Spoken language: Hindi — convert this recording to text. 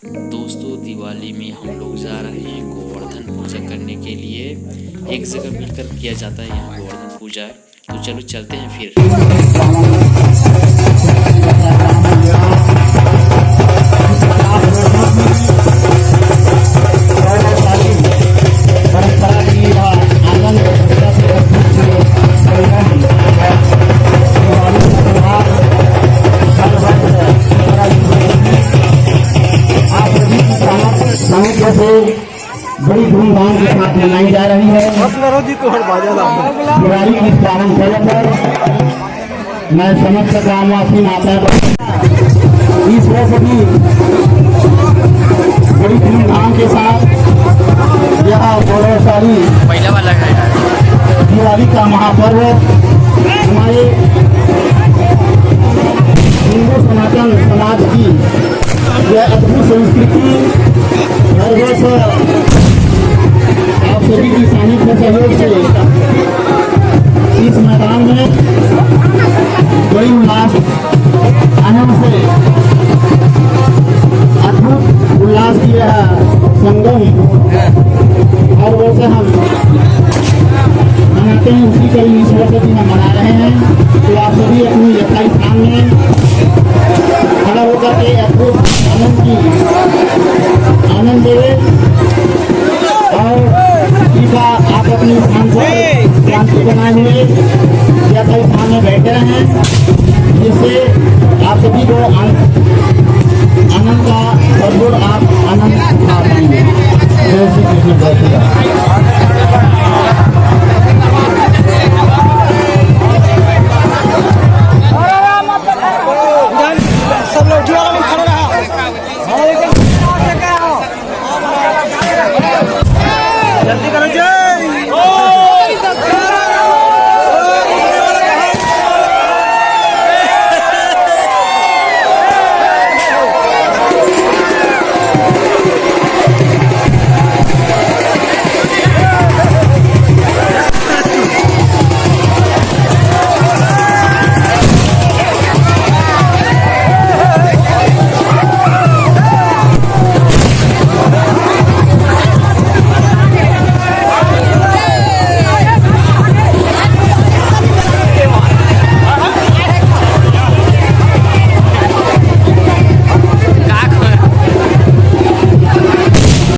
दोस्तों दिवाली में हम लोग जा रहे हैं गोवर्धन पूजा करने के लिए। एक जगह मिलकर किया जाता है यहाँ गोवर्धन पूजा। तो चलो चलते हैं फिर। बड़ी धूमधाम के साथ मनाई जा रही है दिवाली की पावन पर्व पर मैं समस्त ग्रामवासी माता इस वर्ष भी बड़ी धूमधाम के साथ यह गौरवशाली दिवाली का महापर्व हमारे हिंदू सनातन समाज की यह अद्भुत संस्कृति हर वर्ष आप सभी की सानिध्य सहयोग से इस मैदान में बड़ी उल्लास आनंद से अद्भुत उल्लास की यह संगम हर वर्ष हम मनाते हैं। उसी का इस वर्ष भी हम मना रहे हैं। तो आप सभी अपनी यथाई स्थान में खड़ा होकर के अद्भुत आनंद देवे और आप अपनी स्थान पर क्रांति बनाए हुए या कई स्थान में बैठे हैं, जिससे आप सभी को आनंद का भरपूर आप आनंद उठा पाएंगे। जय श्री कृष्ण।